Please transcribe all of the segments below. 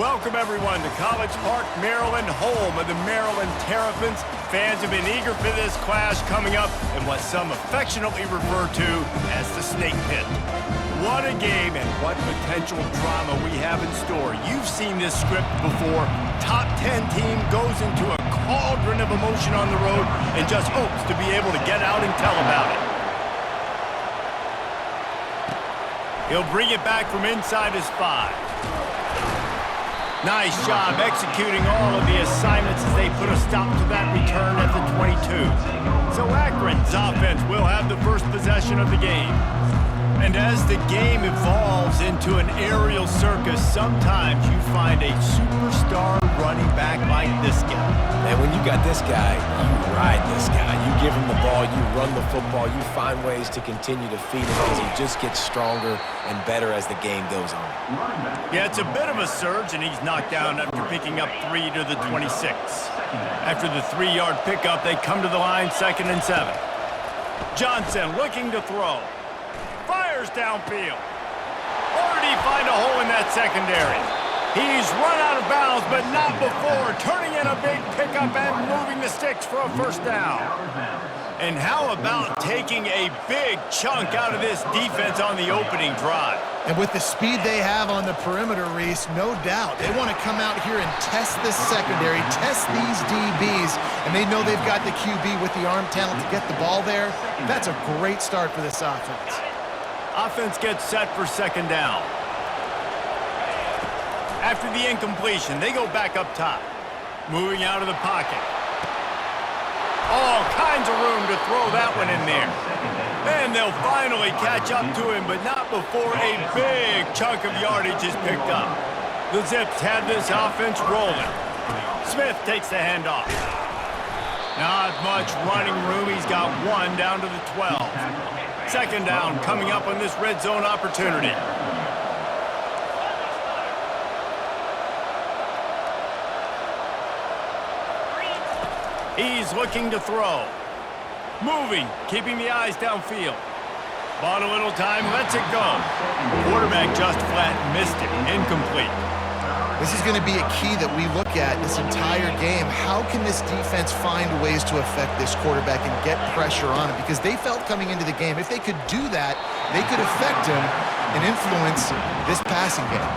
Welcome, everyone, to College Park, Maryland, home of the Maryland Terrapins. Fans have been eager for this clash coming up in what some affectionately refer to as the Snake Pit. What a game and what potential drama we have in store. You've seen this script before. Top 10 team goes into a cauldron of emotion on the road and just hopes to be able to get out and tell about it. He'll bring it back from inside his 5. Nice job executing all of the assignments as they put a stop to that return at the 22. So Akron's offense will have the first possession of the game. And as the game evolves into an aerial circus, sometimes you find a superstar running back like this guy. And when you got this guy, you ride this guy. You give him the ball, you run the football, you find ways to continue to feed him as he just gets stronger and better as the game goes on. Yeah, it's a bit of a surge, and he's knocked down after picking up 3 to the 26. After the 3-yard pickup, they come to the line, 2nd and 7. Johnson looking to throw. Fires downfield. Or did he find a hole in that secondary? He's run out of bounds, but not before turning in a big pickup and moving the sticks for a first down. And how about taking a big chunk out of this defense on the opening drive? And with the speed they have on the perimeter, Reese, no doubt, they want to come out here and test this secondary, test these DBs, and they know they've got the QB with the arm talent to get the ball there. That's a great start for this offense. Offense gets set for 2nd down. After the incompletion, they go back up top. Moving out of the pocket. All kinds of room to throw that one in there. And they'll finally catch up to him, but not before a big chunk of yardage is picked up. The Zips had this offense rolling. Smith takes the handoff. Not much running room. He's got 1 down to the 12. 2nd down coming up on this red zone opportunity. He's looking to throw. Moving, keeping the eyes downfield. Bought a little time, lets it go. Quarterback just flat missed it, incomplete. This is going to be a key that we look at this entire game. How can this defense find ways to affect this quarterback and get pressure on him? Because they felt coming into the game, if they could do that, they could affect him and influence this passing game.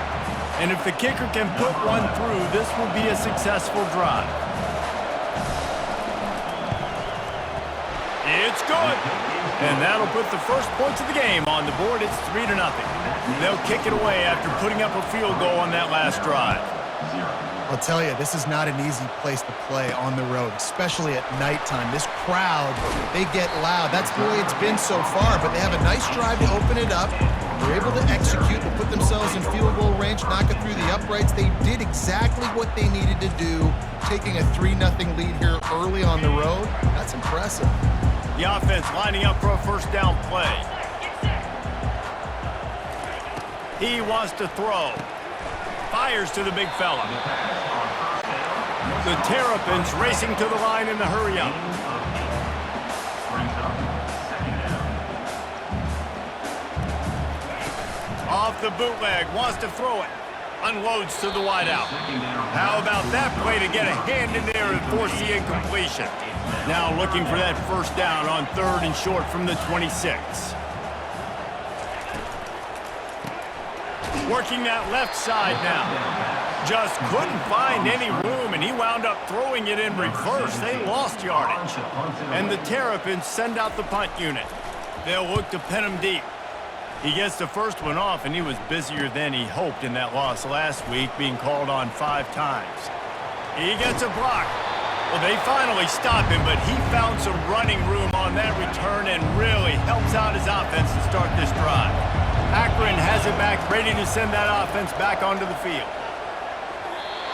And if the kicker can put one through, this will be a successful drive. It's good. And that'll put the first points of the game on the board. It's 3-0. They'll kick it away after putting up a field goal on that last drive. I'll tell you, this is not an easy place to play on the road, especially at nighttime. This crowd, they get loud. That's the way it's been so far, but they have a nice drive to open it up. They're able to execute, to put themselves in field goal range, knock it through the uprights. They did exactly what they needed to do, taking a 3-0 lead here early on the road. That's impressive. The offense lining up for a first down play. He wants to throw. Fires to the big fella. The Terrapins racing to the line in the hurry-up. Off the bootleg, wants to throw it. Unloads to the wideout. How about that play to get a hand in there and force the incompletion? Now looking for that first down on 3rd and short from the 26. Working that left side now. Just couldn't find any room, and he wound up throwing it in reverse. They lost yardage. And the Terrapins send out the punt unit. They'll look to pin him deep. He gets the first one off, and he was busier than he hoped in that loss last week, being called on 5 times. He gets a block. Well, they finally stop him, but he found some running room on that return and really helps out his offense to start this drive. Akron has it back, ready to send that offense back onto the field.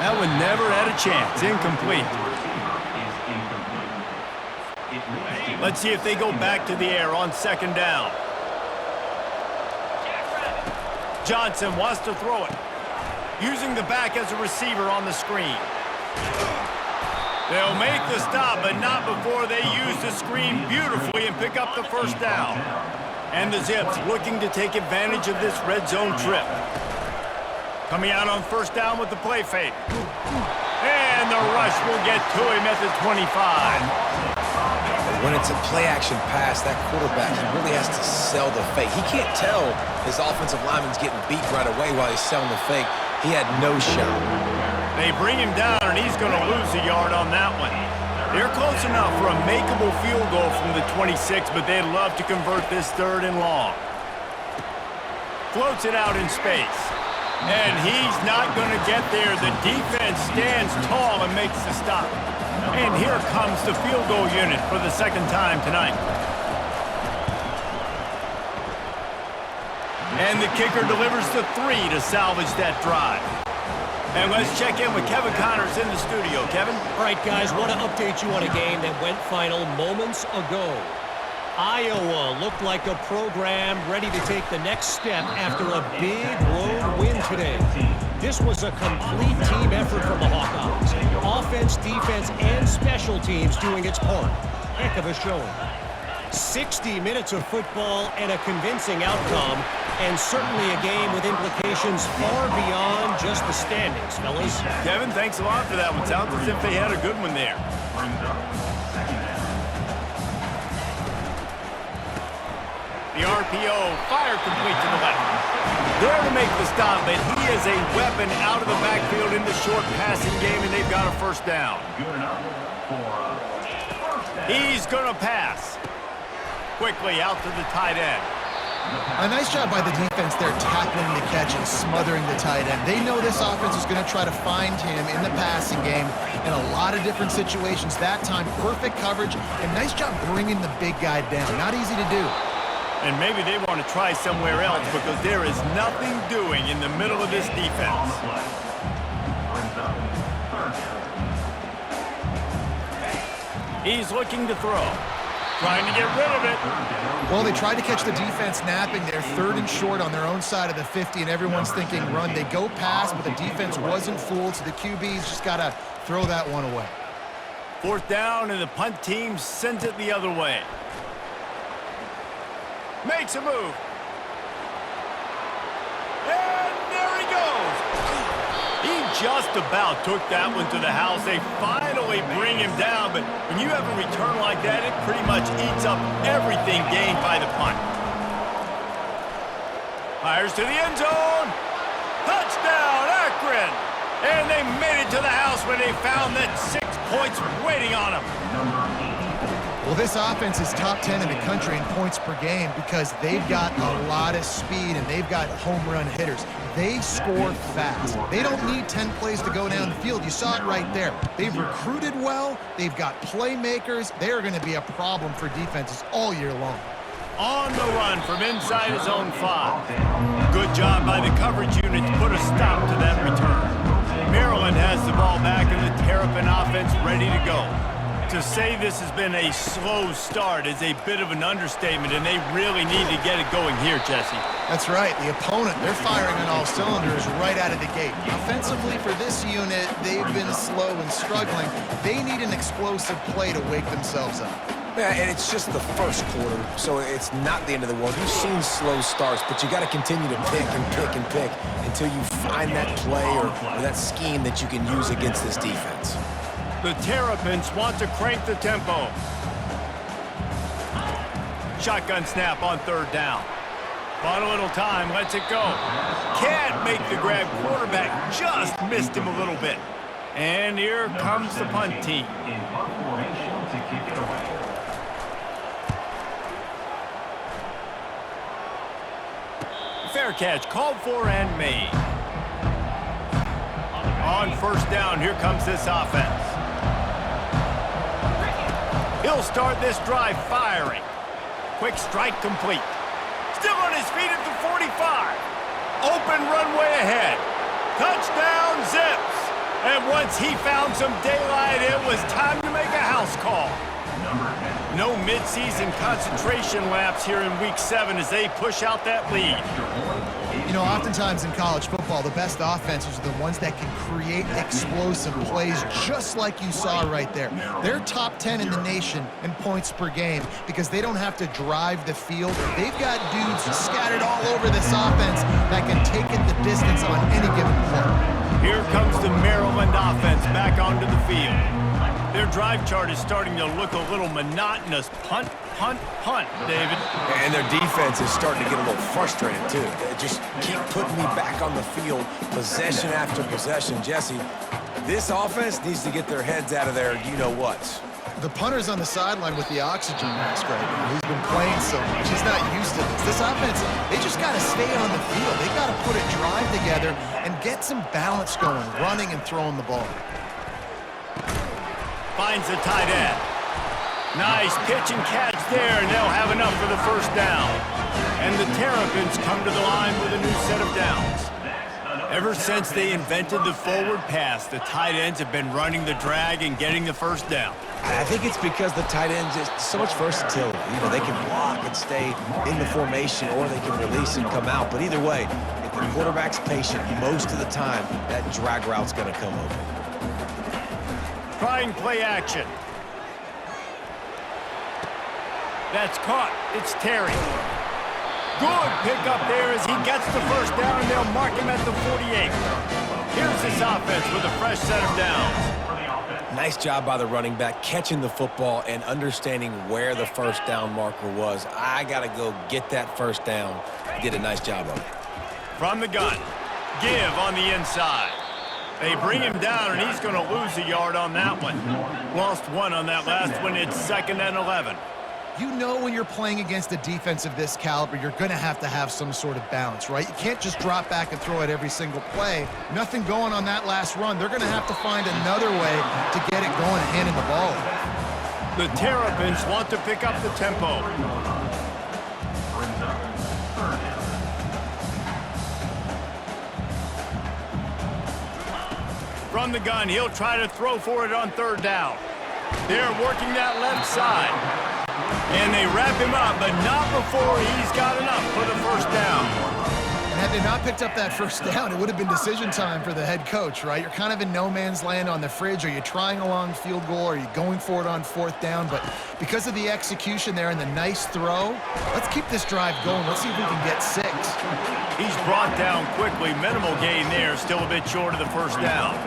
That one never had a chance. Incomplete. Let's see if they go back to the air on 2nd down. Johnson wants to throw it. Using the back as a receiver on the screen. They'll make the stop, but not before they use the screen beautifully and pick up the first down. And the Zips looking to take advantage of this red zone trip. Coming out on first down with the play fake. And the rush will get to him at the 25. When it's a play-action pass, that quarterback, he really has to sell the fake. He can't tell his offensive lineman's getting beat right away while he's selling the fake. He had no shot. They bring him down, and he's going to lose a yard on that one. They're close enough for a makeable field goal from the 26, but they'd love to convert this 3rd and long. Floats it out in space. And he's not going to get there. The defense stands tall and makes the stop. And here comes the field goal unit for the 2nd time tonight. And the kicker delivers the 3 to salvage that drive. And let's check in with Kevin Connors in the studio. Kevin? All right, guys, want to update you on a game that went final moments ago. Iowa looked like a program ready to take the next step after a big road win today. This was a complete team effort from the Hawkeyes. Offense, defense, and special teams doing its part. Heck of a showing. 60 minutes of football and a convincing outcome, and certainly a game with implications far beyond just the standings, fellas. Kevin, thanks a lot for that one. Sounds as if they had a good one there. The RPO, fire complete to the left. There to make the stop, but he is a weapon out of the backfield in the short passing game, and they've got a first down. He's going to pass. Quickly out to the tight end. A nice job by the defense there, tackling the catch and smothering the tight end. They know this offense is going to try to find him in the passing game in a lot of different situations. That time, perfect coverage, and nice job bringing the big guy down. Not easy to do. And maybe they want to try somewhere else because there is nothing doing in the middle of this defense. He's looking to throw. Trying to get rid of it. Well, they tried to catch the defense napping there, 3rd and short on their own side of the 50, and everyone's thinking run. They go pass, but the defense wasn't fooled, so the QB's just got to throw that one away. 4th down, and the punt team sends it the other way. Makes a move. And there he goes. He just about took that one to the house. They finally bring him down, but when you have a return like that, it pretty much eats up everything gained by the punt. Fires to the end zone. Touchdown, Akron. And they made it to the house when they found that 6 points waiting on them. Well, this offense is top 10 in the country in points per game because they've got a lot of speed and they've got home run hitters. They score fast. They don't need 10 plays to go down the field. You saw it right there. They've recruited well. They've got playmakers. They're going to be a problem for defenses all year long. On the run from inside his own 5. Good job by the coverage unit to put a stop to that return. Maryland has the ball back and the Terrapin offense ready to go. To say this has been a slow start is a bit of an understatement, and they really need to get it going here, Jesse. That's right. The opponent, they're firing on all cylinders right out of the gate. Offensively for this unit, they've been slow and struggling. They need an explosive play to wake themselves up. Yeah, and it's just the first quarter, so it's not the end of the world. You've seen slow starts, but you got to continue to pick and pick and pick until you find that play or that scheme that you can use against this defense. The Terrapins want to crank the tempo. Shotgun snap on 3rd down. Bought a little time, lets it go. Can't make the grab. Quarterback just missed him a little bit. And here comes the punt team. Fair catch called for and made. On 1st down, here comes this offense. He'll start this drive firing. Quick strike complete. Still on his feet at the 45. Open runway ahead. Touchdown Zips. And once he found some daylight, it was time to make a house call. No midseason concentration laps here in Week 7 as they push out that lead. You know, oftentimes in college football, the best offenses are the ones that can create explosive plays just like you saw right there. They're top 10 in the nation in points per game because they don't have to drive the field. They've got dudes scattered all over this offense that can take it the distance on any given play. Here comes the Maryland offense back onto the field. Their drive chart is starting to look a little monotonous. Punt, punt, punt, David. And their defense is starting to get a little frustrated, too. They just keep putting me back on the field, possession after possession. Jesse, this offense needs to get their heads out of their you-know-whats. The punter's on the sideline with the oxygen mask right now. He's been playing so much. He's not used to this. This offense, they just got to stay on the field. They got to put a drive together and get some balance going, running and throwing the ball. Finds the tight end. Nice pitch and catch there, and they'll have enough for the first down. And the Terrapins come to the line with a new set of downs. Ever since they invented the forward pass, the tight ends have been running the drag and getting the first down. I think it's because the tight ends is so much versatility. You know, they can block and stay in the formation, or they can release and come out. But either way, if the quarterback's patient, most of the time, that drag route's going to come open. Trying play action. That's caught. It's Terry. Good pickup there as he gets the first down, and they'll mark him at the 48. Here's this offense with a fresh set of downs. Nice job by the running back, catching the football and understanding where the first down marker was. I got to go get that first down. He did a nice job of it. From the gun. Give on the inside. They bring him down, and he's going to lose a yard on that one. Lost one on that last one. It's 2nd and 11. You know when you're playing against a defense of this caliber, you're going to have some sort of balance, right? You can't just drop back and throw it every single play. Nothing going on that last run. They're going to have to find another way to get it going and handing the ball. The Terrapins want to pick up the tempo. From the gun, he'll try to throw for it on 3rd down. They're working that left side. And they wrap him up, but not before he's got enough for the first down. And had they not picked up that first down, it would have been decision time for the head coach, right? You're kind of in no man's land on the fridge. Are you trying a long field goal? Are you going for it on 4th down? But because of the execution there and the nice throw, let's keep this drive going. Let's see if we can get 6. He's brought down quickly. Minimal gain there. Still a bit short of the first down.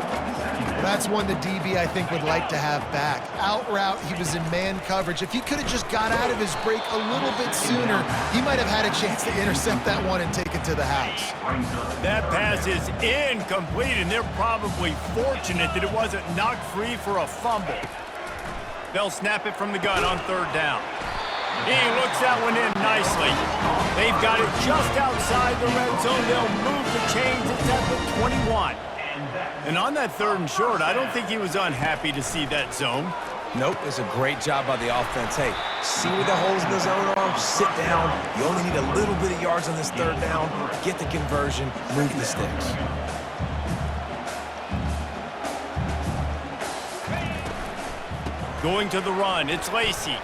That's one the DB, I think, would like to have back. Out route, he was in man coverage. If he could have just got out of his break a little bit sooner, he might have had a chance to intercept that one and take it to the house. That pass is incomplete, and they're probably fortunate that it wasn't knocked free for a fumble. They'll snap it from the gun on 3rd down. He looks that one in nicely. They've got it just outside the red zone. They'll move the chains. It's at the 21. And on that 3rd and short, I don't think he was unhappy to see that zone. Nope, it's a great job by the offense. Hey, see where the holes in the zone are? Sit down. You only need a little bit of yards on this 3rd down. Get the conversion. Move the sticks. Going to the run, it's Lacey.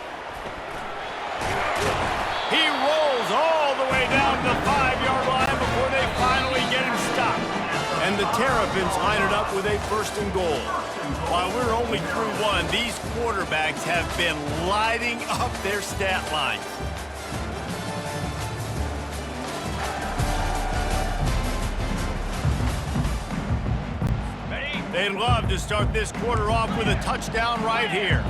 He rolls all the way down to the 5-yard line before they finally get him stopped. And the Terrapins line it up with a 1st and goal. While we're only through one, these quarterbacks have been lighting up their stat lines. They'd love to start this quarter off with a touchdown right here.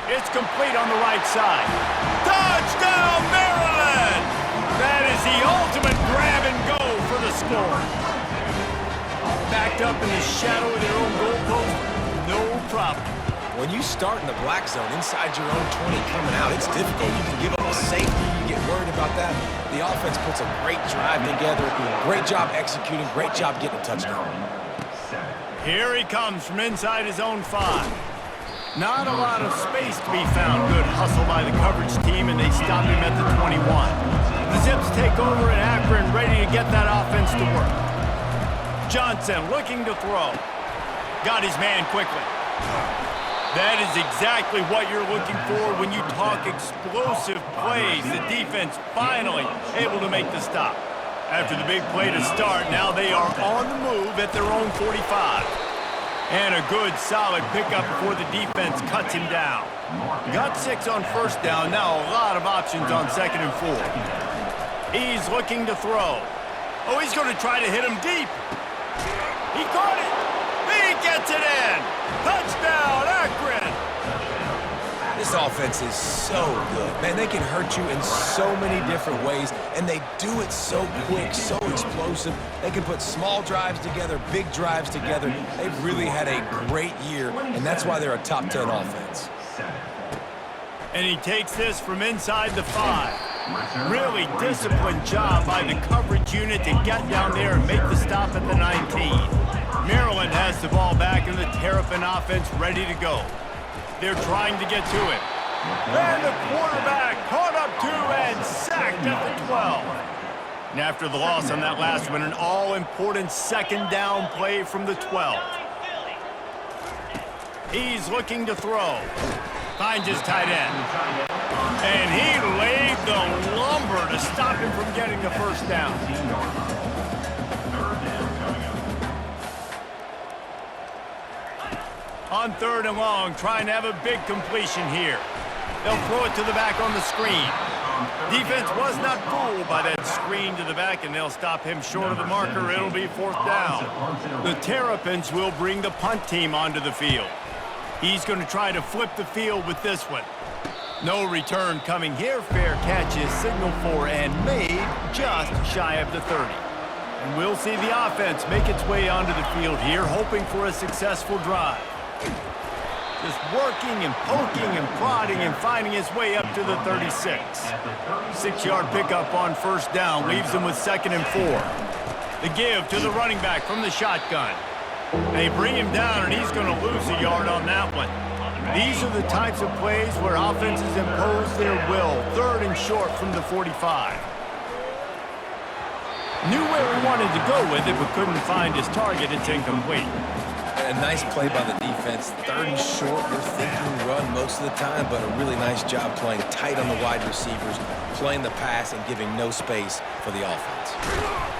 It's complete on the right side. Touchdown, Maryland! That is the ultimate grab and go for the score. Backed up in the shadow of their own goalpost, no problem. When you start in the black zone inside your own 20 coming out, it's difficult. You can give up a safety. You get worried about that. The offense puts a great drive together. Great job executing. Great job getting a touchdown. Here he comes from inside his own 5. Not a lot of space to be found. Good hustle by the coverage team, and they stop him at the 21. The Zips take over in Akron, ready to get that offense to work. Johnson looking to throw. Got his man quickly. That is exactly what you're looking for when you talk explosive plays. The defense finally able to make the stop. After the big play to start, now they are on the move at their own 45. And a good, solid pickup before the defense cuts him down. Got 6 on first down. Now a lot of options on 2nd and 4. He's looking to throw. Oh, he's going to try to hit him deep. He caught it. He gets it in. Touchdown, Akron. This offense is so good. Man, they can hurt you in so many different ways, and they do it so quick, so explosive. They can put small drives together, big drives together. They've really had a great year, and that's why they're a top 10 offense. And he takes this from inside the 5. Really disciplined job by the coverage unit to get down there and make the stop at the 19. Maryland has the ball back, and the Terrapin offense ready to go. They're trying to get to it. And the quarterback caught up to and sacked at the 12. And after the loss on that last one, an all-important 2nd down play from the 12. He's looking to throw. Finds his tight end. And he laid the lumber to stop him from getting the first down. On 3rd and long, trying to have a big completion here. They'll throw it to the back on the screen. Defense was not fooled by that screen to the back, and they'll stop him short of the marker. It'll be 4th down. The Terrapins will bring the punt team onto the field. He's going to try to flip the field with this one. No return coming here. Fair catch is signaled for and made just shy of the 30. And we'll see the offense make its way onto the field here, hoping for a successful drive. Just working and poking and prodding and finding his way up to the 36. 6-yard pickup on 1st down leaves him with 2nd and 4. The give to the running back from the shotgun. They bring him down, and he's going to lose a yard on that one. These are the types of plays where offenses impose their will. 3rd and short from the 45. Knew where he wanted to go with it, but couldn't find his target. It's incomplete. A nice play by the defense. 3rd and short, they're thinking run most of the time, but a really nice job playing tight on the wide receivers, playing the pass and giving no space for the offense.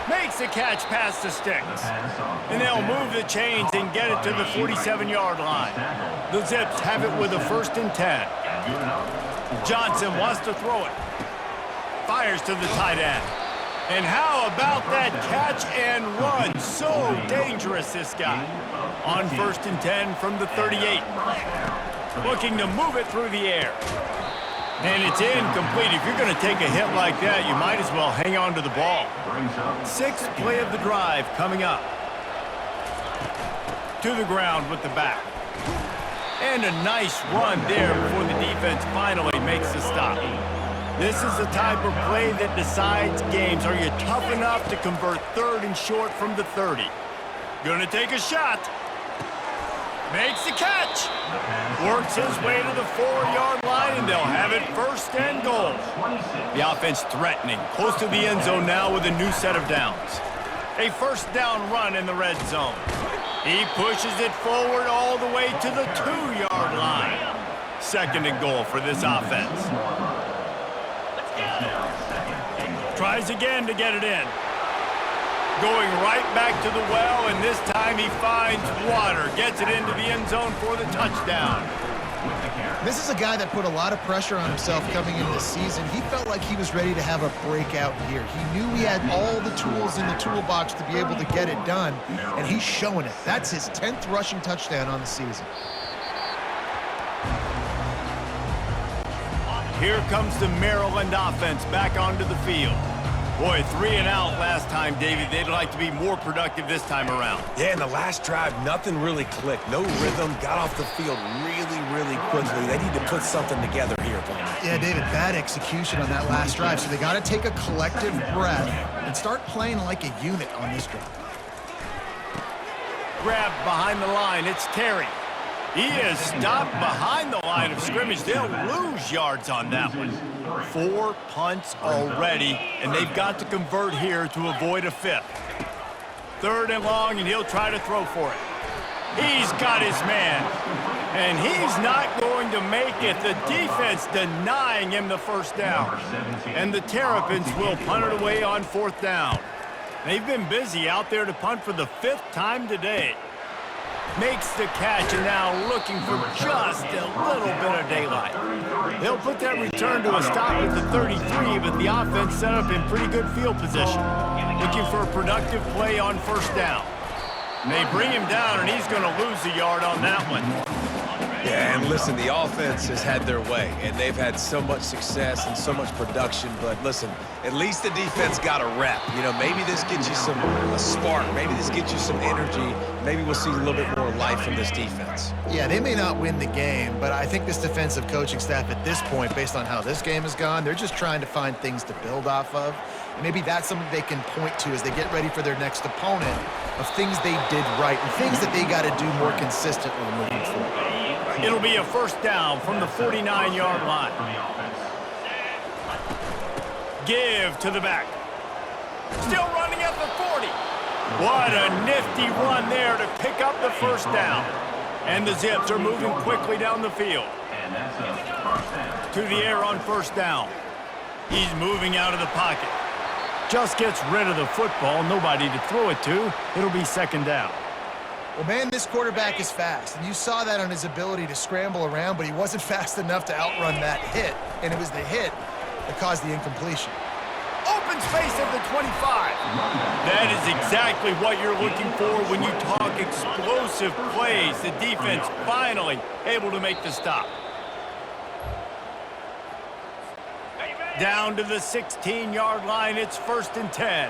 Makes the catch past the sticks. And they'll move the chains and get it to the 47-yard line. The Zips have it with a 1st and 10. Johnson wants to throw it. Fires to the tight end. And how about that catch and run? So dangerous, this guy. On 1st and 10 from the 38. Looking to move it through the air. And it's incomplete. If you're going to take a hit like that, you might as well hang on to the ball. 6th play of the drive coming up. To the ground with the back. And a nice run there before the defense finally makes the stop. This is the type of play that decides games. Are you tough enough to convert 3rd and short from the 30? Gonna take a shot. Makes the catch. Works his way to the 4-yard line, and they'll have it 1st and goal. The offense threatening. Close to the end zone now with a new set of downs. A 1st down run in the red zone. He pushes it forward all the way to the 2-yard line. 2nd and goal for this offense. Tries again to get it in. Going right back to the well, and this time he finds water. Gets it into the end zone for the touchdown. This is a guy that put a lot of pressure on himself coming into the season. He felt like he was ready to have a breakout year. He knew he had all the tools in the toolbox to be able to get it done, and he's showing it. That's his 10th rushing touchdown on the season. Here comes the Maryland offense back onto the field. Boy, 3 and out last time, David. They'd like to be more productive this time around. Yeah, in the last drive, nothing really clicked. No rhythm, got off the field really quickly. They need to put something together here, Bowman. Yeah, David, bad execution on that last drive. So they got to take a collective breath and start playing like a unit on this drive. Grabbed behind the line. It's Terry. He is stopped behind the line of scrimmage. They'll lose yards on that one. 4 punts already, and they've got to convert here to avoid a 5th. 3rd and long, and he'll try to throw for it. He's got his man, and he's not going to make it. The defense denying him the 1st down. And the Terrapins will punt it away on 4th down. They've been busy out there to punt for the 5th time today. Makes the catch and now looking for just a little bit of daylight. They'll put that return to a stop at the 33, but the offense set up in pretty good field position. Looking for a productive play on first down. And they bring him down, and he's going to lose a yard on that one. Yeah, and listen, the offense has had their way, and they've had so much success and so much production. But listen, at least the defense got a rep. You know, maybe this gets you a spark. Maybe this gets you some energy. Maybe we'll see a little bit more life from this defense. Yeah, they may not win the game, but I think this defensive coaching staff at this point, based on how this game has gone, they're just trying to find things to build off of. And maybe that's something they can point to as they get ready for their next opponent of things they did right and things that they got to do more consistently moving forward. It'll be a first down from the 49-yard line. Give to the back. Still running at the 40. What a nifty run there to pick up the first down. And the Zips are moving quickly down the field. To the air on first down. He's moving out of the pocket. Just gets rid of the football. Nobody to throw it to. It'll be second down. Well, man, this quarterback is fast, and you saw that on his ability to scramble around, but he wasn't fast enough to outrun that hit, and it was the hit that caused the incompletion. Open space at the 25. That is exactly what you're looking for when you talk explosive plays. The defense finally able to make the stop. Down to the 16-yard line, it's first and 10.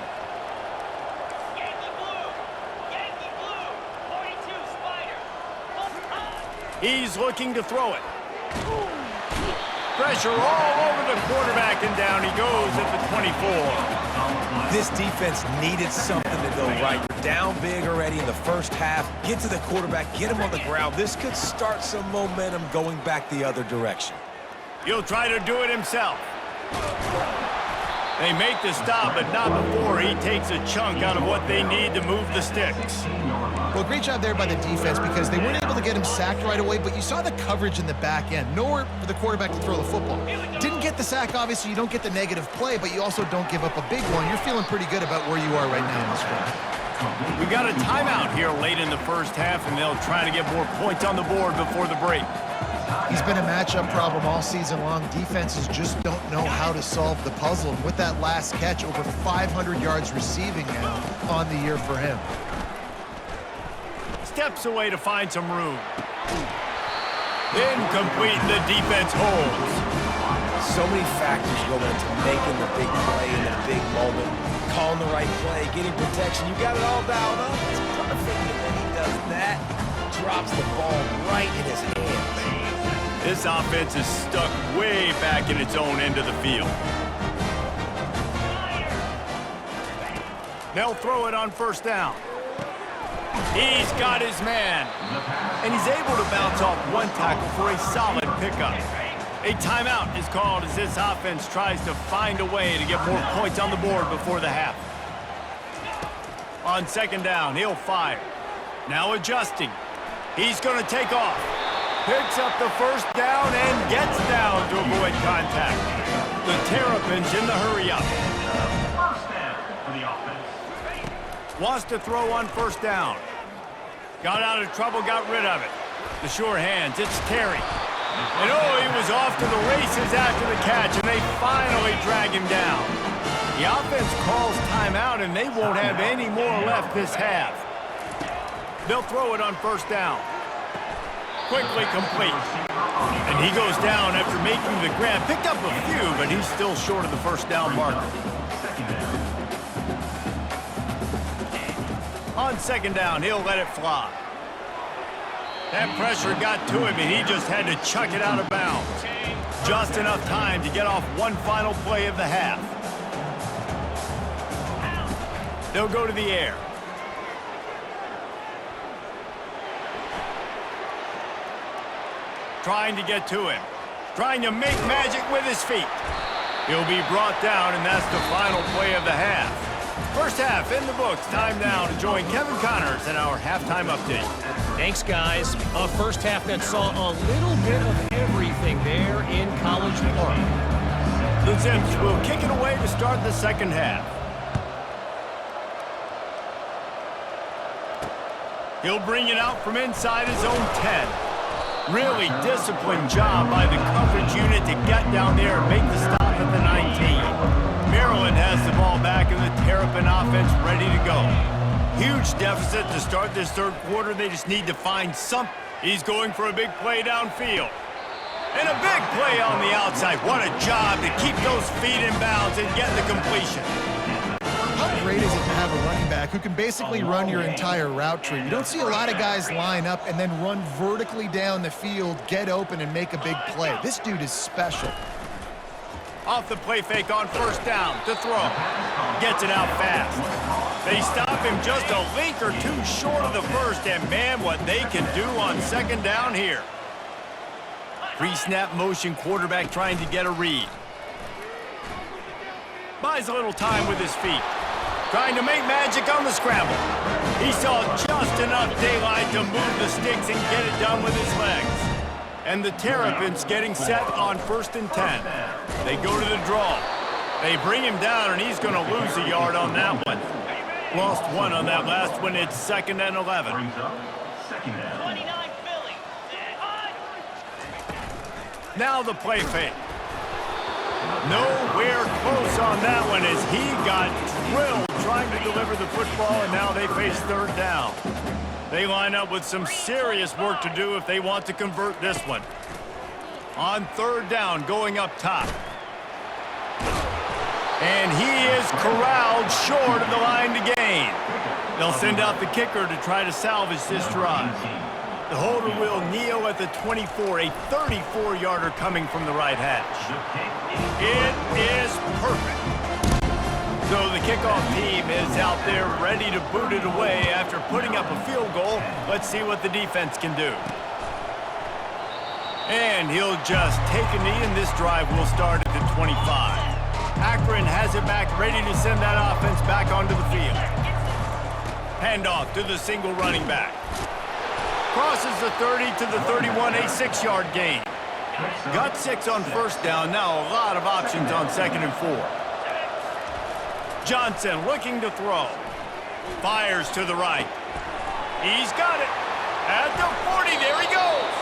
He's looking to throw it. Pressure all over the quarterback, and down he goes at the 24. This defense needed something to go right. You're down big already in the first half. Get to the quarterback, get him on the ground. This could start some momentum going back the other direction. He'll try to do it himself. They make the stop, but not before he takes a chunk out of what they need to move the sticks. Well, great job there by the defense because they weren't able to get him sacked right away, but you saw the coverage in the back end. Nowhere for the quarterback to throw the football. Didn't get the sack, obviously. You don't get the negative play, but you also don't give up a big one. You're feeling pretty good about where you are right now in this game. We got a timeout here late in the first half, and they'll try to get more points on the board before the break. He's been a matchup problem all season long. Defenses just don't know how to solve the puzzle. And with that last catch, over 500 yards receiving now on the year for him. Steps away to find some room. Incomplete, the defense holds. So many factors go into making the big play in the big moment. Calling the right play, getting protection. You got it all dialed up. It's perfect. And then he does that. Drops the ball right in his hands. This offense is stuck way back in its own end of the field. They'll throw it on first down. He's got his man. And he's able to bounce off one tackle for a solid pickup. A timeout is called as this offense tries to find a way to get more points on the board before the half. On second down, he'll fire. Now adjusting. He's going to take off. Picks up the first down and gets down to avoid contact. The Terrapins in the hurry-up. First down for the offense. Wants to throw on first down. Got out of trouble, got rid of it. The sure hands, it's Terry. And oh, he was off to the races after the catch, and they finally drag him down. The offense calls timeout, and they won't have any more left this half. They'll throw it on first down. Quickly complete. And he goes down after making the grab. Picked up a few, but he's still short of the first down marker. On second down, he'll let it fly. That pressure got to him, and he just had to chuck it out of bounds. Just enough time to get off one final play of the half. They'll go to the air. Trying to get to him. Trying to make magic with his feet. He'll be brought down, and that's the final play of the half. First half in the books. Time now to join Kevin Connors in our halftime update. Thanks, guys. A first half that saw a little bit of everything there in College Park. The Zips will kick it away to start the second half. He'll bring it out from inside his own 10. Really disciplined job by the coverage unit to get down there and make the stop at the 19. Maryland has the ball back and the Terrapin offense ready to go. Huge deficit to start this third quarter. They just need to find something. He's going for a big play downfield. And a big play on the outside. What a job to keep those feet in bounds and get the completion. How great is it to have a running back who can basically run your entire route tree? You don't see a lot of guys line up and then run vertically down the field, get open, and make a big play. This dude is special. Off the play fake on first down to throw. Gets it out fast. They stop him just a link or two short of the first, and man, what they can do on second down here. Pre-snap motion, quarterback trying to get a read. Buys a little time with his feet. Trying to make magic on the scramble. He saw just enough daylight to move the sticks and get it done with his legs. And the Terrapins getting set on 1st and 10. They go to the draw. They bring him down, and he's going to lose a yard on that one. Lost one on that last one. It's 2nd and 11. Now the play fake. Nowhere close on that one as he got drilled trying to deliver the football, and now they face third down. They line up with some serious work to do if they want to convert this one. On third down, going up top. And he is corralled short of the line to gain. They'll send out the kicker to try to salvage this drive. The holder will kneel at the 24, a 34-yarder coming from the right hash. It is perfect. So the kickoff team is out there ready to boot it away after putting up a field goal. Let's see what the defense can do. And he'll just take a knee, and this drive will start at the 25. Akron has it back, ready to send that offense back onto the field. Handoff to the single running back. Crosses the 30 to the 31, a 6-yard gain. Got 6 on first down. Now a lot of options on 2nd and 4. Johnson looking to throw. Fires to the right. He's got it. At the 40, there he goes.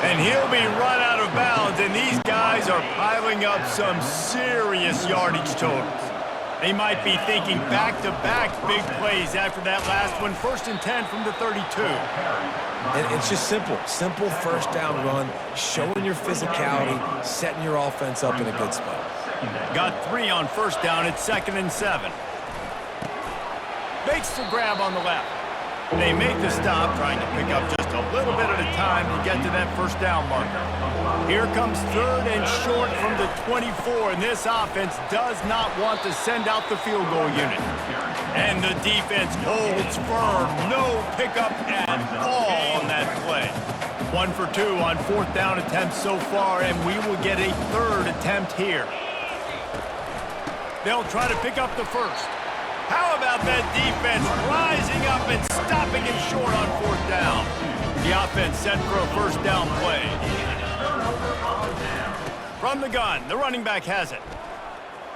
And he'll be run out of bounds, and these guys are piling up some serious yardage totals. They might be thinking back-to-back big plays after that last one. 1st and 10 from the 32. And it's just simple. Simple first down run, showing your physicality, setting your offense up in a good spot. Got 3 on first down. It's 2nd and 7. Makes the grab on the left. They make the stop, trying to pick up just a little bit at a time to get to that first down marker. Here comes 3rd and short from the 24, and this offense does not want to send out the field goal unit. And the defense holds firm. No pickup at all on that play. 1 for 2 on 4th down attempts so far, and we will get a 3rd attempt here. They'll try to pick up the first. How about that defense rising up and stopping him short on 4th down? The offense set for a first down play. From the gun, the running back has it.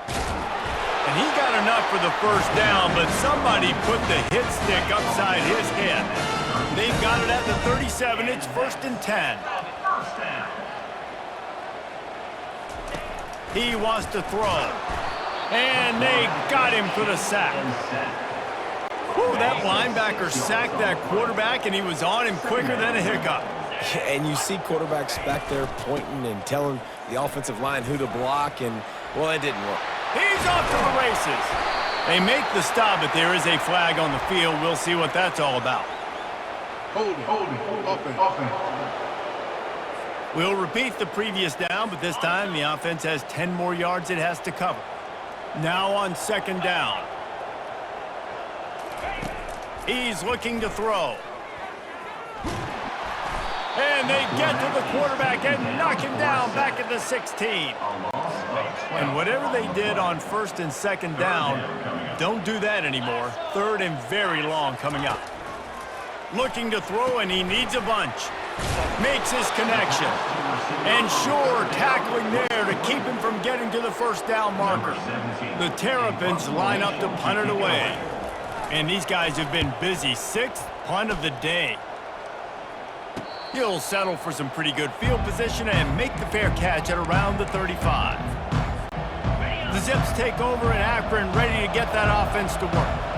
And he got enough for the first down, but somebody put the hit stick upside his head. They've got it at the 37. It's 1st and 10. He wants to throw. And they got him for the sack. Whew, that linebacker sacked that quarterback, and he was on him quicker than a hiccup. And you see quarterbacks back there pointing and telling the offensive line who to block, and, well, it didn't work. He's off to the races. They make the stop, but there is a flag on the field. We'll see what that's all about. Open. We'll repeat the previous down, but this time the offense has 10 more yards it has to cover. Now on 2nd down. He's looking to throw. And they get to the quarterback and knock him down back at the 16. And whatever they did on 1st and 2nd down, don't do that anymore. 3rd and very long coming up. Looking to throw, and he needs a bunch. Makes his connection. And sure, tackling there to keep him from getting to the first down marker. The Terrapins line up to punt it away. And these guys have been busy. 6th punt of the day. He'll settle for some pretty good field position and make the fair catch at around the 35. The Zips take over in Akron, ready to get that offense to work.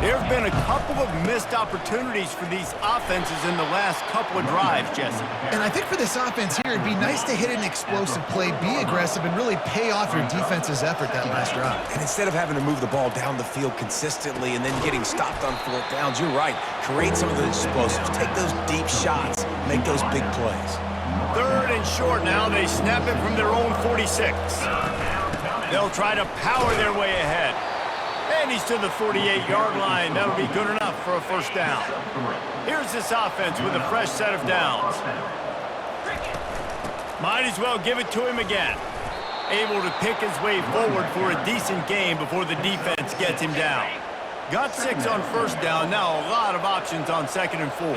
There have been a couple of missed opportunities for these offenses in the last couple of drives, Jesse. And I think for this offense here, it'd be nice to hit an explosive play, be aggressive, and really pay off your defense's effort that last drive. And instead of having to move the ball down the field consistently and then getting stopped on fourth downs, you're right. Create some of the explosives. Take those deep shots. Make those big plays. 3rd and short now. They snap it from their own 46. They'll try to power their way ahead. And he's to the 48-yard line. That'll be good enough for a first down. Here's this offense with a fresh set of downs. Might as well give it to him again. Able to pick his way forward for a decent gain before the defense gets him down. Got 6 on first down. Now a lot of options on 2nd and 4.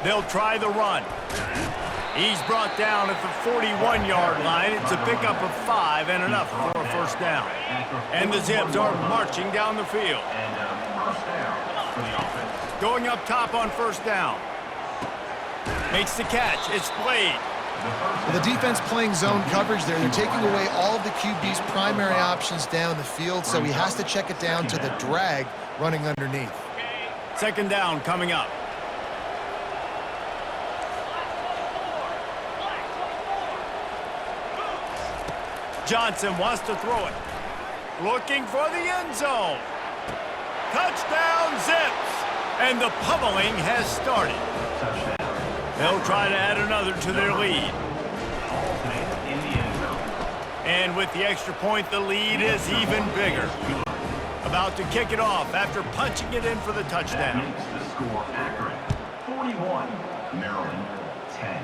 They'll try the run. He's brought down at the 41-yard line. It's a pickup of 5 and enough for a first down. And the Zips are marching down the field. Going up top on first down. Makes the catch. It's played. Well, the defense playing zone coverage there. They're taking away all of the QB's primary options down the field, so he has to check it down to the drag running underneath. 2nd down coming up. Johnson wants to throw it. Looking for the end zone. Touchdown, Zips! And the pummeling has started. They'll try to add another to their lead. And with the extra point, the lead is even bigger. About to kick it off after punching it in for the touchdown. The score, Akron 41, Maryland 10.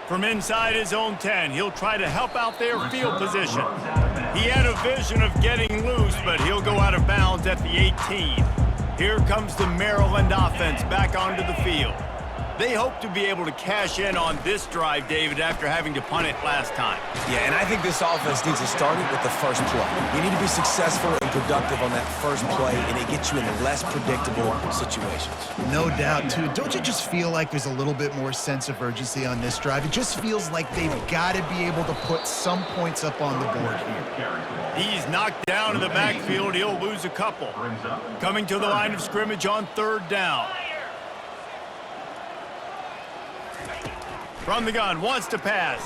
From inside his own 10, he'll try to help out their field position. He had a vision of getting loose, but he'll go out of bounds at the 18. Here comes the Maryland offense back onto the field. They hope to be able to cash in on this drive, David, after having to punt it last time. Yeah, and I think this offense needs to start it with the first play. You need to be successful and productive on that first play, and it gets you in less predictable situations. No doubt, too. Don't you just feel like there's a little bit more sense of urgency on this drive? It just feels like they've got to be able to put some points up on the board here. He's knocked down in the backfield. He'll lose a couple. Coming to the line of scrimmage on 3rd down. From the gun, wants to pass.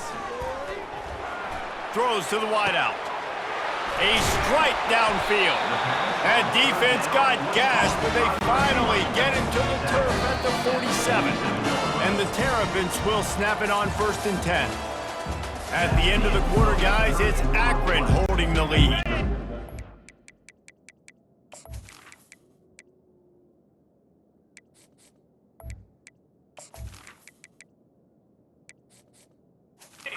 Throws to the wideout. A strike downfield. That defense got gashed, but they finally get him to the turf at the 47. And the Terrapins will snap it on 1st and 10. At the end of the quarter, guys, it's Akron holding the lead.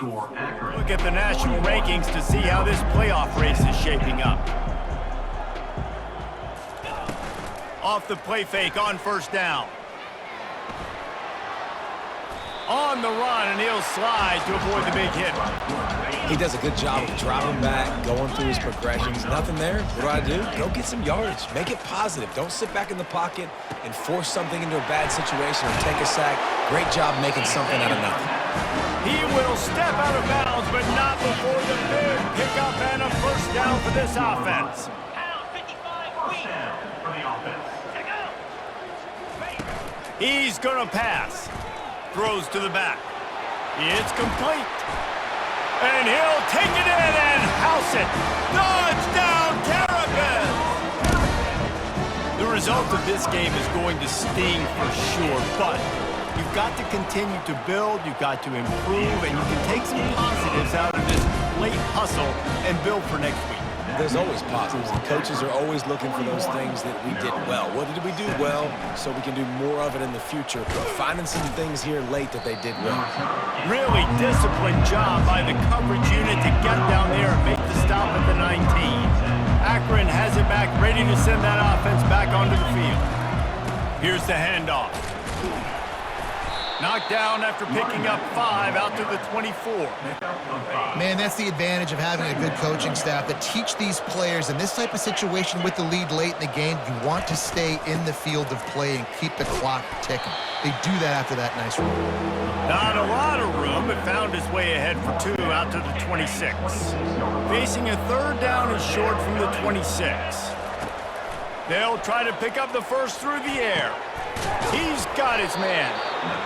Look at the national rankings to see how this playoff race is shaping up. Off the play fake on 1st down. On the run, and he'll slide to avoid the big hit. He does a good job of dropping back, going through his progressions. Nothing there. What do? Go get some yardage. Make it positive. Don't sit back in the pocket and force something into a bad situation or take a sack. Great job making something out of nothing. He will step out of bounds, but not before the big pickup and a first down for this offense. He's going to pass. Throws to the back. It's complete. And he'll take it in and house it. Touchdown, Terrapins! The result of this game is going to sting for sure, but you've got to continue to build, you've got to improve, and you can take some positives out of this late hustle and build for next week. There's always positives. The coaches are always looking for those things that we did well. What did we do well so we can do more of it in the future? Finding some things here late that they did well. Really disciplined job by the coverage unit to get down there and make the stop at the 19. Akron has it back, ready to send that offense back onto the field. Here's the handoff. Knocked down after picking up 5 out to the 24. Man, that's the advantage of having a good coaching staff that teach these players in this type of situation with the lead late in the game, you want to stay in the field of play and keep the clock ticking. They do that after that nice run. Not a lot of room, but found his way ahead for 2 out to the 26. Facing a 3rd down and short from the 26. They'll try to pick up the first through the air. He's got his man.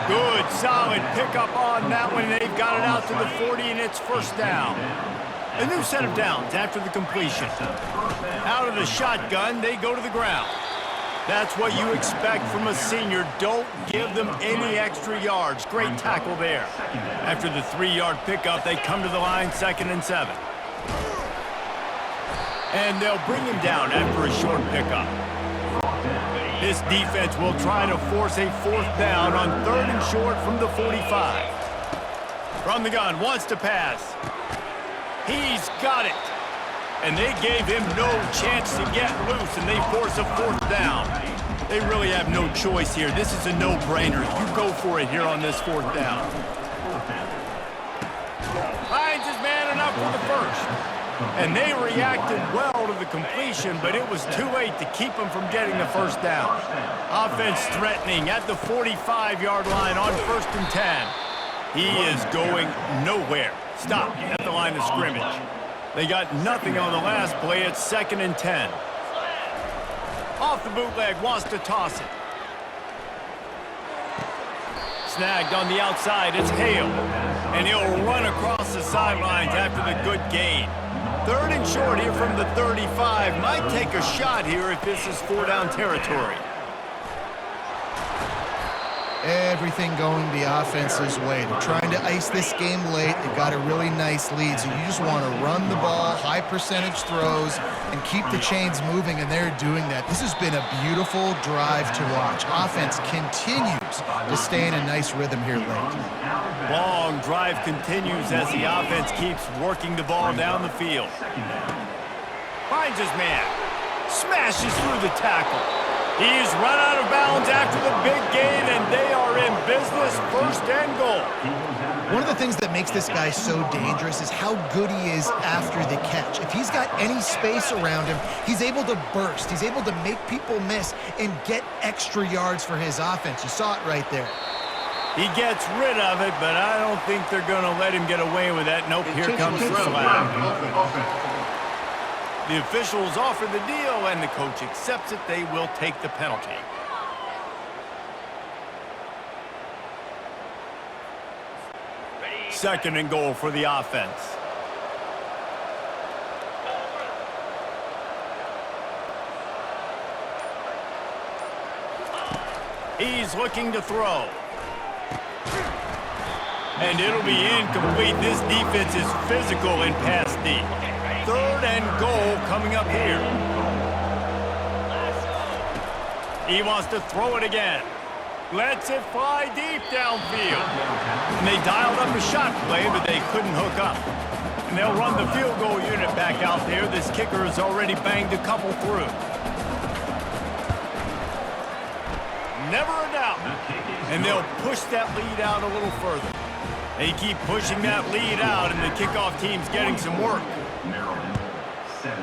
Good, solid pickup on that one. They've got it out to the 40, and it's 1st down. A new set of downs after the completion. Out of the shotgun, they go to the ground. That's what you expect from a senior. Don't give them any extra yards. Great tackle there. After the 3-yard pickup, they come to the line, 2nd and 7. And they'll bring him down after a short pickup. This defense will try to force a 4th down on 3rd and short from the 45. From the gun, wants to pass. He's got it. And they gave him no chance to get loose, and they force a 4th down. They really have no choice here. This is a no-brainer. You go for it here on this 4th down. Finds his man enough for the first. And they reacted well to the completion, but it was too late to keep him from getting the 1st down. Offense threatening at the 45-yard line on 1st and 10. He is going nowhere. Stop at the line of scrimmage. They got nothing on the last play. It's 2nd and 10. Off the bootleg, wants to toss it. Snagged on the outside, it's Hale. And he'll run across the sidelines after the good gain. 3rd and short here from the 35. Might take a shot here if this is 4-down territory. Everything going the offense's way. They're trying to ice this game late. They've got a really nice lead, so you just want to run the ball, high percentage throws, and keep the chains moving, and they're doing that. This has been a beautiful drive to watch. Offense continues to stay in a nice rhythm here late. Long drive continues as the offense keeps working the ball down the field. Finds his man. Smashes through the tackle. He's run out of bounds after the big gain, and they are in business, 1st and goal. One of the things that makes this guy so dangerous is how good he is after the catch. If he's got any space around him, he's able to burst. He's able to make people miss and get extra yards for his offense. You saw it right there. He gets rid of it, but I don't think they're going to let him get away with that. Nope, here comes the flag. The officials offer the deal, and the coach accepts it. They will take the penalty. Second and goal for the offense. He's looking to throw. And it'll be incomplete. This defense is physical in pass deep. 3rd and goal coming up here. He wants to throw it again. Lets it fly deep downfield. And they dialed up a shot play, but they couldn't hook up. And they'll run the field goal unit back out there. This kicker has already banged a couple through. Never a doubt. And they'll push that lead out a little further. They keep pushing that lead out, and the kickoff team's getting some work. Maryland, 17.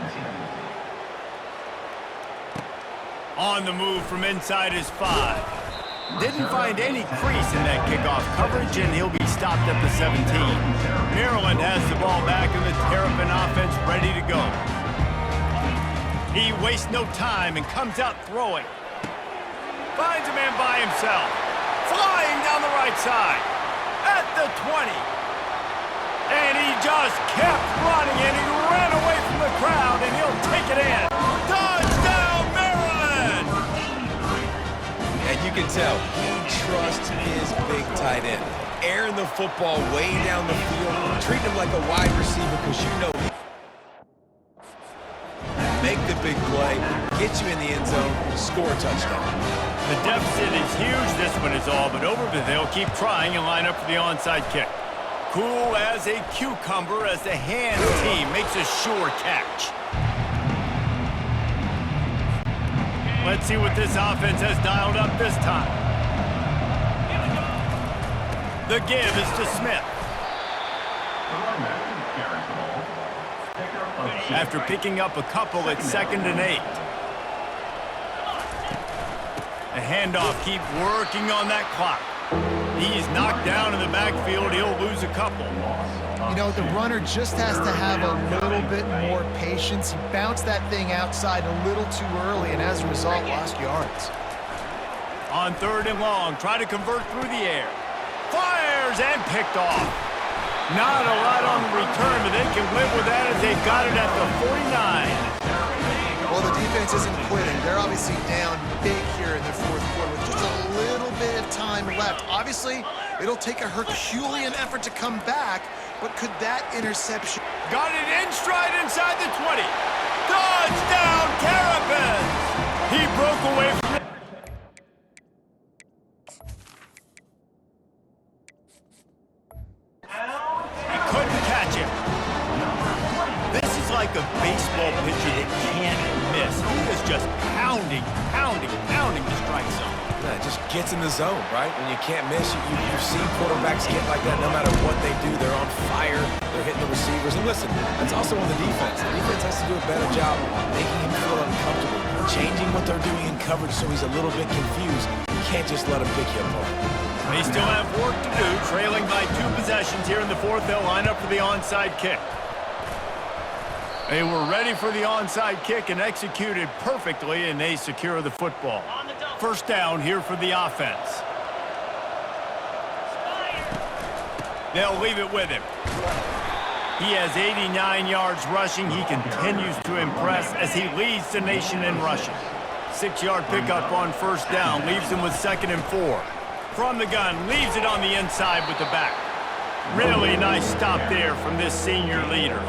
On the move from inside his 5. Didn't find any crease in that kickoff coverage, and he'll be stopped at the 17. Maryland has the ball back, and the Terrapin offense ready to go. He wastes no time and comes out throwing. Finds a man by himself. Flying down the right side. At the 20. And he just kept running, and he ran away from the crowd, and he'll take it in. Touchdown, Maryland! And you can tell he trusts his big tight end. Airing the football way down the field, treat him like a wide receiver, because you know make the big play, get you in the end zone, score a touchdown. The deficit is huge. This one is all but over, but they'll keep trying and line up for the onside kick. Cool as a cucumber as the hands team makes a sure catch. Let's see what this offense has dialed up this time. The give is to Smith. After picking up a couple, it's 2nd and 8. The handoff, keep working on that clock. He's knocked down in the backfield. He'll lose a couple. You know, the runner just has to have a little bit more patience. He bounced that thing outside a little too early, and as a result, lost yards. On 3rd and long, try to convert through the air. Fires and picked off. Not a lot on the return, but they can live with that as they've got it at the 49. Well, the defense isn't quitting. They're obviously down big here in the 4th quarter with just a little bit of time left. Obviously, it'll take a Herculean effort to come back, but could that interception... Got it in stride inside the 20. Touchdown, Terrapins! He broke away from it. He couldn't catch him. This is like a baseball pitcher that can't miss. He is just pounding the strike zone. Yeah, it just gets in the zone, right? When you can't miss, you've seen quarterbacks get like that no matter what they do. They're on fire. They're hitting the receivers. And listen, that's also on the defense. The defense has to do a better job making him feel uncomfortable, changing what they're doing in coverage so he's a little bit confused. You can't just let him pick you apart. They still have work to do, trailing by 2 possessions here in the 4th. They'll line up for the onside kick. They were ready for the onside kick and executed perfectly, and they secure the football. 1st down here for the offense. They'll leave it with him. He has 89 yards rushing. He continues to impress as he leads the nation in rushing. 6-yard pickup on 1st down, leaves him with 2nd and 4. From the gun, leaves it on the inside with the back. Really nice stop there from this senior leader.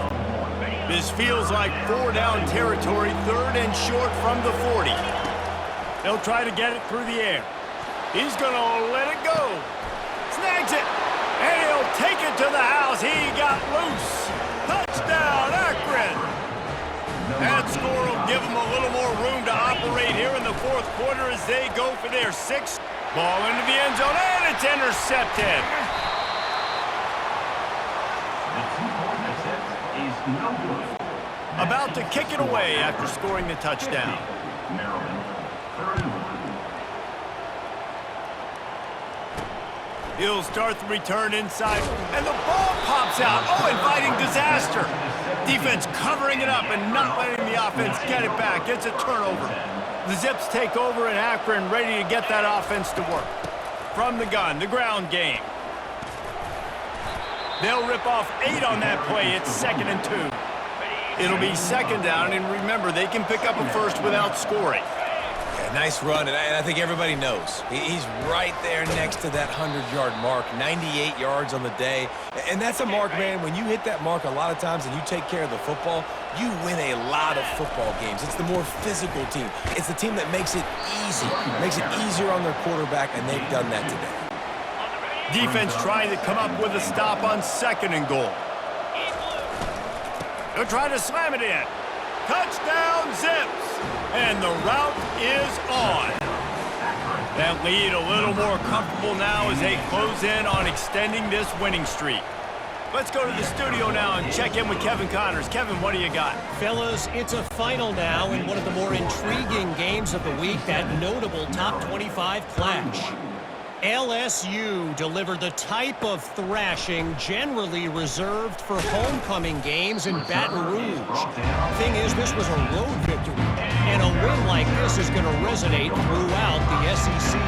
This feels like 4-down territory, 3rd and short from the 40. They'll try to get it through the air. He's going to let it go. Snags it, and he'll take it to the house. He got loose. Touchdown, Akron. That score will give them a little more room to operate here in the 4th quarter as they go for their 6th. Ball into the end zone, and it's intercepted. About to kick it away after scoring the touchdown. He'll start the return inside, and the ball pops out. Oh, inviting disaster. Defense covering it up and not letting the offense get it back. It's a turnover. The Zips take over, and Akron ready to get that offense to work. From the gun, the ground game. They'll rip off 8 on that play. It's 2nd and 2. It'll be 2nd down, and remember, they can pick up a first without scoring. Yeah, nice run, and I think everybody knows. He's right there next to that 100-yard mark, 98 yards on the day. And that's a mark, man. When you hit that mark a lot of times and you take care of the football, you win a lot of football games. It's the more physical team. It's the team that makes it easy, makes it easier on their quarterback, and they've done that today. Defense trying to come up with a stop on 2nd and goal. They'll try to slam it in. Touchdown, Zips! And the route is on. That lead a little more comfortable now as they close in on extending this winning streak. Let's go to the studio now and check in with Kevin Connors. Kevin, what do you got? Fellas, it's a final now in one of the more intriguing games of the week, that notable top 25 clash. LSU delivered the type of thrashing generally reserved for homecoming games in Baton Rouge. Thing is, this was a road victory, and a win like this is going to resonate throughout the SEC.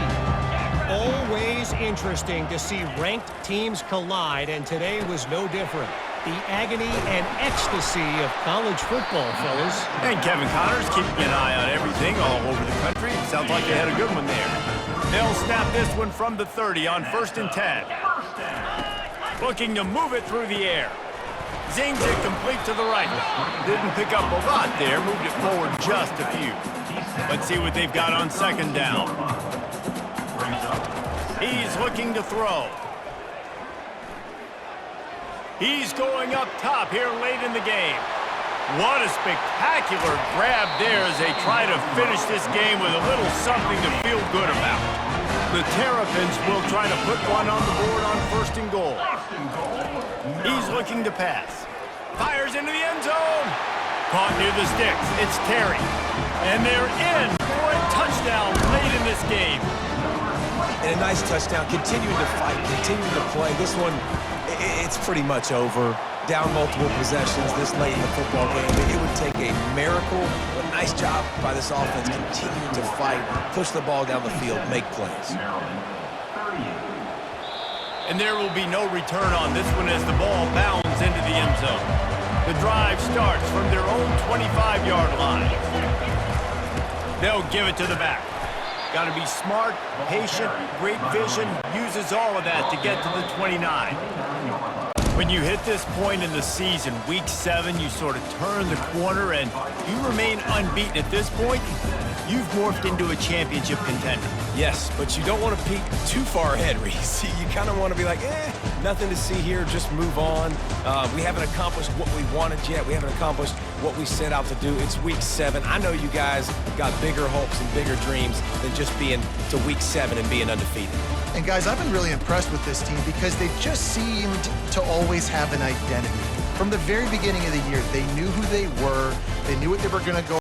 Always interesting to see ranked teams collide, and today was no different. The agony and ecstasy of college football, fellas. And Kevin Connors keeping an eye on everything all over the country. Sounds like they had a good one there. They'll snap this one from the 30 on 1st and 10. Looking to move it through the air. Zings it complete to the right. Didn't pick up a lot there, moved it forward just a few. Let's see what they've got on 2nd down. He's looking to throw. He's going up top here late in the game. What a spectacular grab there as they try to finish this game with a little something to feel good about. The Terrapins will try to put one on the board on 1st and goal. He's looking to pass. Fires into the end zone. Caught near the sticks. It's Terry. And they're in for a touchdown late in this game. And a nice touchdown. Continuing to fight, continuing to play. This one, it's pretty much over. Down multiple possessions this late in the football game. It would take a miracle, but nice job by this offense continuing to fight, push the ball down the field, make plays. And there will be no return on this one as the ball bounds into the end zone. The drive starts from their own 25-yard line. They'll give it to the back. Got to be smart, patient, great vision, uses all of that to get to the 29. When you hit this point in the season, week 7, you sort of turn the corner and you remain unbeaten. At this point, you've morphed into a championship contender. Yes, but you don't want to peek too far ahead, Reese. You kind of want to be like, nothing to see here, just move on. We haven't accomplished what we wanted yet. We haven't accomplished what we set out to do. It's week 7. I know you guys got bigger hopes and bigger dreams than just being to week 7 and being undefeated. And guys, I've been really impressed with this team because they just seemed to always have an identity. From the very beginning of the year, they knew who they were. They knew what they were going to go